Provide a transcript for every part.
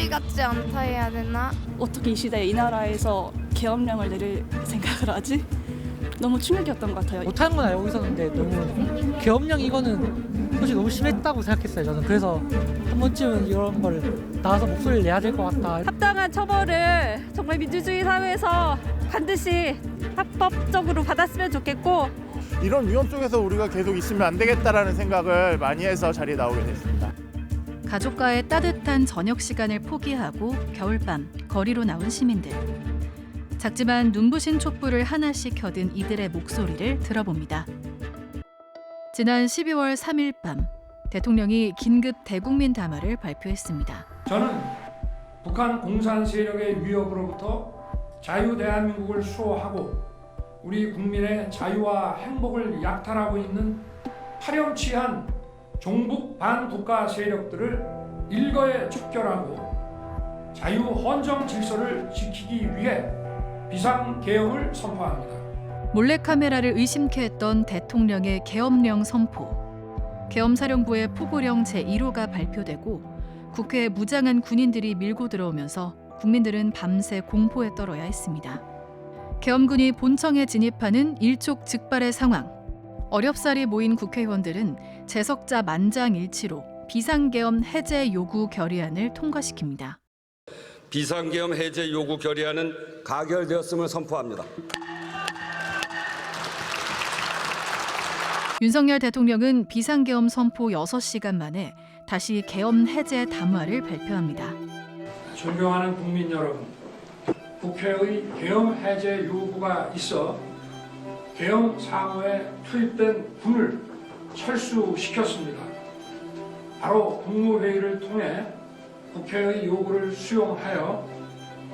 같지 않다 해야 되나? 어떻게 이 시대에 이 나라에서 계엄령을 내릴 생각을 하지? 너무 충격이었던 것 같아요. 못하는 건 알고 있었는데 너무 계엄령 이거는 솔직히 너무 심했다고 생각했어요. 저는 그래서 한 번쯤은 이런 걸 나와서 목소리를 내야 될 것 같다. 합당한 처벌을 정말 민주주의 사회에서 반드시 합법적으로 받았으면 좋겠고, 이런 위험 속에서 우리가 계속 있으면 안 되겠다라는 생각을 많이 해서 자리에 나오게 됐습니다. 가족과의 따뜻한 저녁 시간을 포기하고 겨울밤 거리로 나온 시민들. 작지만 눈부신 촛불을 하나씩 켜든 이들의 목소리를 들어봅니다. 지난 12월 3일 밤 대통령이 긴급 대국민 담화를 발표했습니다. 저는 북한 공산 세력의 위협으로부터 자유 대한민국을 수호하고 우리 국민의 자유와 행복을 약탈하고 있는 파렴치한 종북 반국가 세력들을 일거에 척결하고 자유 헌정 질서를 지키기 위해 비상계엄을 선포합니다. 몰래카메라를 의심케 했던 대통령의 계엄령 선포. 계엄사령부의 포고령 제1호가 발표되고 국회에 무장한 군인들이 밀고 들어오면서 국민들은 밤새 공포에 떨어야 했습니다. 계엄군이 본청에 진입하는 일촉즉발의 상황. 어렵사리 모인 국회의원들은 재석자 만장일치로 비상계엄 해제 요구 결의안을 통과시킵니다. 비상계엄 해제 요구 결의안은 가결되었음을 선포합니다. 윤석열 대통령은 비상계엄 선포 6시간 만에 다시 계엄 해제 담화를 발표합니다. 존경하는 국민 여러분, 국회의 계엄 해제 요구가 있어 계엄 사무에 투입된 군을 철수시켰습니다. 바로 국무회의를 통해 국회의 요구를 수용하여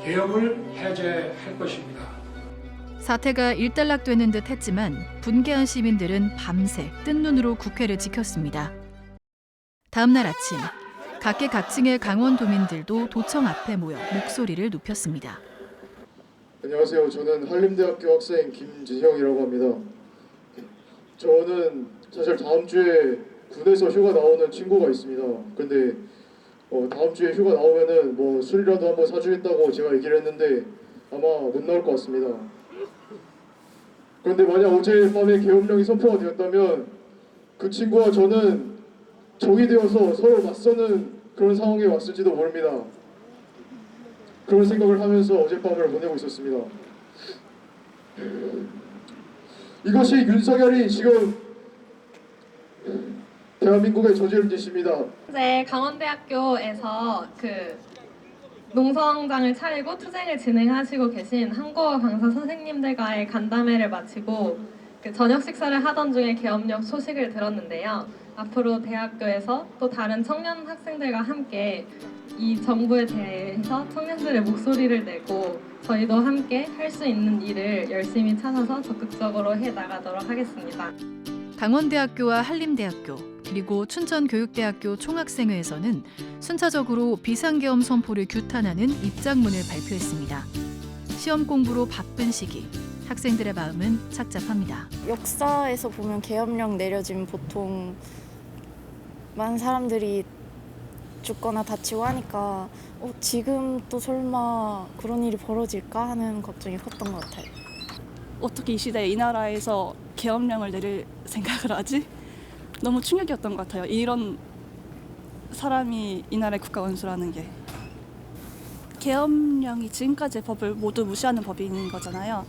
계엄을 해제할 것입니다. 사태가 일단락되는 듯 했지만 분개한 시민들은 밤새 뜬 눈으로 국회를 지켰습니다. 다음 날 아침, 각계각층의 강원도민들도 도청 앞에 모여 목소리를 높였습니다. 안녕하세요. 저는 한림대학교 학생 김진형이라고 합니다. 저는 사실 다음 주에 군에서 휴가 나오는 친구가 있습니다. 근데 다음 주에 휴가 나오면은 뭐 술이라도 한번 사주겠다고 제가 얘기를 했는데 아마 못 나올 것 같습니다. 그런데 만약 어젯밤에 계엄령이 선포가 되었다면 그 친구와 저는 적이 되어서 서로 맞서는 그런 상황에 왔을지도 모릅니다. 그런 생각을 하면서 어젯밤을 보내고 있었습니다. 이것이 윤석열이 지금 대한민국에 저지른 짓입니다. 현재 강원대학교에서 농성장을 차리고 투쟁을 진행하시고 계신 한국어 강사 선생님들과의 간담회를 마치고 저녁 식사를 하던 중에 계엄령 소식을 들었는데요. 앞으로 대학교에서 또 다른 청년 학생들과 함께 이 정부에 대해서 청년들의 목소리를 내고 저희도 함께 할 수 있는 일을 열심히 찾아서 적극적으로 해나가도록 하겠습니다. 강원대학교와 한림대학교 그리고 춘천교육대학교 총학생회에서는 순차적으로 비상계엄 선포를 규탄하는 입장문을 발표했습니다. 시험 공부로 바쁜 시기, 학생들의 마음은 착잡합니다. 역사에서 보면 계엄령 내려지면 보통 많은 사람들이 죽거나 다치고 하니까 지금 또 설마 그런 일이 벌어질까 하는 걱정이 컸던 것 같아요. 어떻게 이 시대에 이 나라에서 계엄령을 내릴 생각을 하지? 너무 충격이었던 것 같아요. 이런 사람이 이 나라의 국가원수라는 게. 계엄령이 지금까지의 법을 모두 무시하는 법인 거잖아요.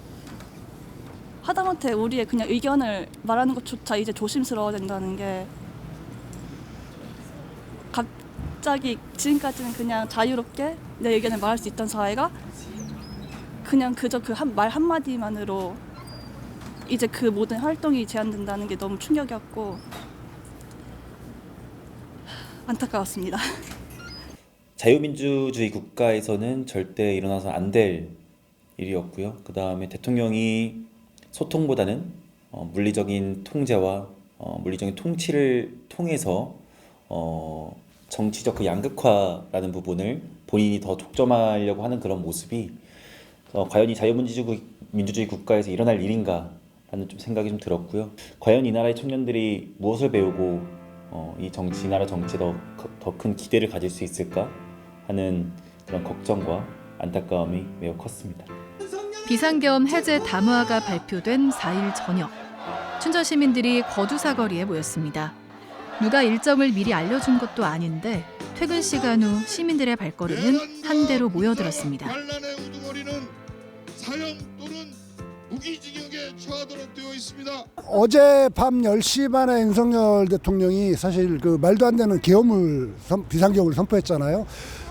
하다못해 우리의 그냥 의견을 말하는 것조차 이제 조심스러워진다는 게 갑자기 지금까지는 그냥 자유롭게 내 의견을 말할 수 있던 사회가 그냥 그저 그 말 한마디만으로 이제 그 모든 활동이 제한된다는 게 너무 충격이었고 안타까웠습니다. 자유민주주의 국가에서는 절대 일어나서 안 될 일이었고요. 그 다음에 대통령이 소통보다는 물리적인 통제와 물리적인 통치를 통해서 정치적 그 양극화라는 부분을 본인이 더 독점하려고 하는 그런 모습이 과연 이 자유민주주의 국가에서 일어날 일인가 라는 좀 생각이 좀 들었고요. 과연 이 나라의 청년들이 무엇을 배우고 이 나라 정치에 더 큰 기대를 가질 수 있을까 하는 그런 걱정과 안타까움이 매우 컸습니다. 비상계엄 해제 담화가 발표된 4일 저녁, 춘천 시민들이 거두사거리에 모였습니다. 누가 일정을 미리 알려준 것도 아닌데 퇴근 시간 후 시민들의 발걸음은 한대로 모여들었습니다. 반란의 우두머리는 사형 또는 무기징역에 처하도록 되어 있습니다. 어제 밤 10시 반에 윤석열 대통령이 사실 그 말도 안 되는 비상계엄을 선포했잖아요.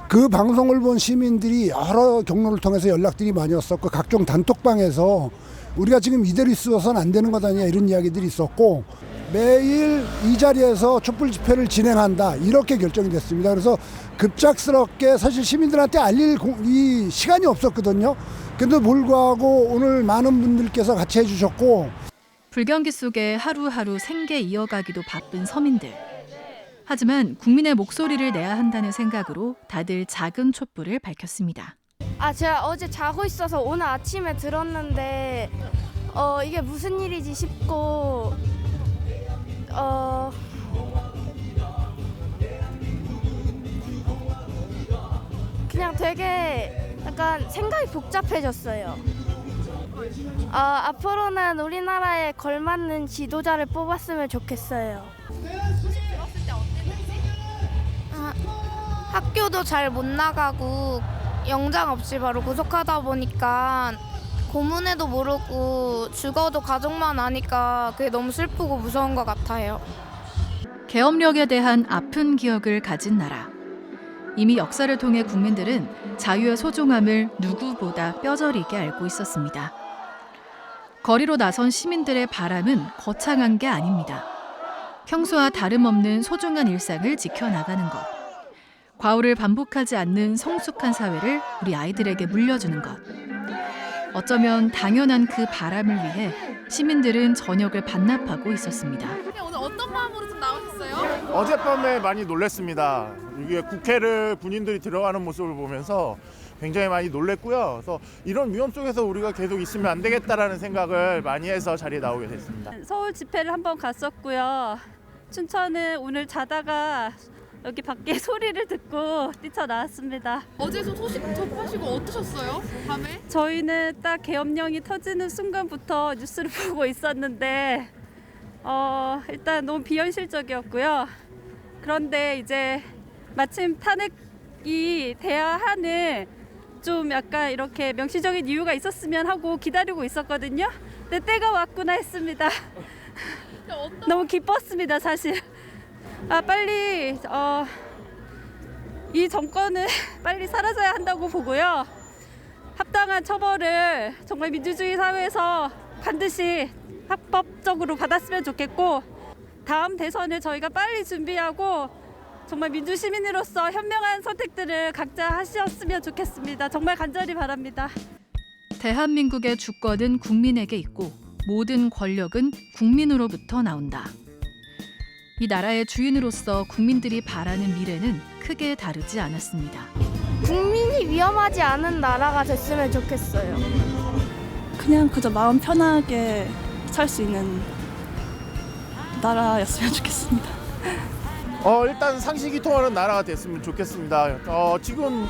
그 방송을 본 시민들이 여러 경로를 통해서 연락들이 많이 왔었고 각종 단톡방에서 우리가 지금 이대로 있어서는 안 되는 것 아니냐 이런 이야기들이 있었고 매일 이 자리에서 촛불 집회를 진행한다 이렇게 결정이 됐습니다. 그래서 급작스럽게 사실 시민들한테 알릴 이 시간이 없었거든요. 그런데 불구하고 오늘 많은 분들께서 같이 해주셨고 불경기 속에 하루하루 생계 이어가기도 바쁜 서민들. 하지만 국민의 목소리를 내야 한다는 생각으로 다들 작은 촛불을 밝혔습니다. 제가 어제 자고 있어서 오늘 아침에 들었는데 이게 무슨 일이지 싶고 그냥 되게 약간 생각이 복잡해졌어요. 앞으로는 우리나라에 걸맞는 지도자를 뽑았으면 좋겠어요. 학교도 잘 못 나가고 영장 없이 바로 구속하다 보니까 고문에도 모르고 죽어도 가족만 아니까 그게 너무 슬프고 무서운 것 같아요. 계엄령에 대한 아픈 기억을 가진 나라. 이미 역사를 통해 국민들은 자유의 소중함을 누구보다 뼈저리게 알고 있었습니다. 거리로 나선 시민들의 바람은 거창한 게 아닙니다. 평소와 다름없는 소중한 일상을 지켜나가는 것. 과오를 반복하지 않는 성숙한 사회를 우리 아이들에게 물려주는 것. 어쩌면 당연한 그 바람을 위해 시민들은 저녁을 반납하고 있었습니다. 오늘 어떤 마음으로 좀 나오셨어요? 어젯밤에 많이 놀랐습니다. 이게 국회를 군인들이 들어가는 모습을 보면서 굉장히 많이 놀랬고요. 그래서 이런 위험 속에서 우리가 계속 있으면 안 되겠다라는 생각을 많이 해서 자리에 나오게 됐습니다. 서울 집회를 한번 갔었고요. 춘천은 오늘 자다가 여기 밖에 소리를 듣고 뛰쳐나왔습니다. 어제도 소식 접하시고 어떠셨어요? 밤에? 저희는 딱 계엄령이 터지는 순간부터 뉴스를 보고 있었는데 일단 너무 비현실적이었고요. 그런데 이제 마침 탄핵이 돼야 하는 좀 약간 이렇게 명시적인 이유가 있었으면 하고 기다리고 있었거든요. 근데 때가 왔구나 했습니다. 너무 기뻤습니다, 사실. 빨리 이 정권은 빨리 사라져야 한다고 보고요. 합당한 처벌을 정말 민주주의 사회에서 반드시 합법적으로 받았으면 좋겠고 다음 대선을 저희가 빨리 준비하고 정말 민주시민으로서 현명한 선택들을 각자 하셨으면 좋겠습니다. 정말 간절히 바랍니다. 대한민국의 주권은 국민에게 있고 모든 권력은 국민으로부터 나온다. 이 나라의 주인으로서 국민들이 바라는 미래는 크게 다르지 않았습니다. 국민이 위험하지 않은 나라가 됐으면 좋겠어요. 그냥 그저 마음 편하게 살 수 있는 나라였으면 좋겠습니다. 일단 상식이 통하는 나라가 됐으면 좋겠습니다. 지금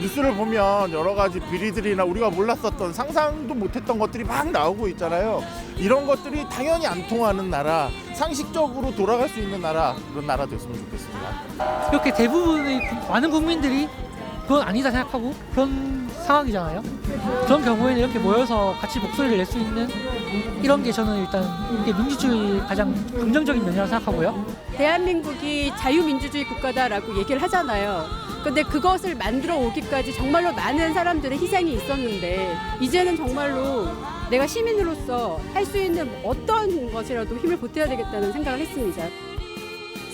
뉴스를 보면 여러 가지 비리들이나 우리가 몰랐었던 상상도 못했던 것들이 막 나오고 있잖아요. 이런 것들이 당연히 안 통하는 나라, 상식적으로 돌아갈 수 있는 나라, 그런 나라 됐으면 좋겠습니다. 이렇게 대부분의 많은 국민들이 그건 아니다 생각하고 그런 상황이잖아요. 그런 경우에는 이렇게 모여서 같이 목소리를 낼 수 있는 이런 게 저는 일단 이게 민주주의 가장 긍정적인 면이라고 생각하고요. 대한민국이 자유민주주의 국가다라고 얘기를 하잖아요. 근데 그것을 만들어 오기까지 정말로 많은 사람들의 희생이 있었는데 이제는 정말로 내가 시민으로서 할 수 있는 어떤 것이라도 힘을 보태야 되겠다는 생각을 했습니다.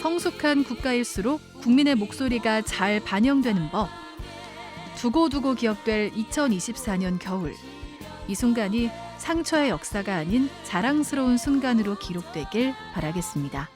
성숙한 국가일수록 국민의 목소리가 잘 반영되는 법. 두고두고 기억될 2024년 겨울. 이 순간이 상처의 역사가 아닌 자랑스러운 순간으로 기록되길 바라겠습니다.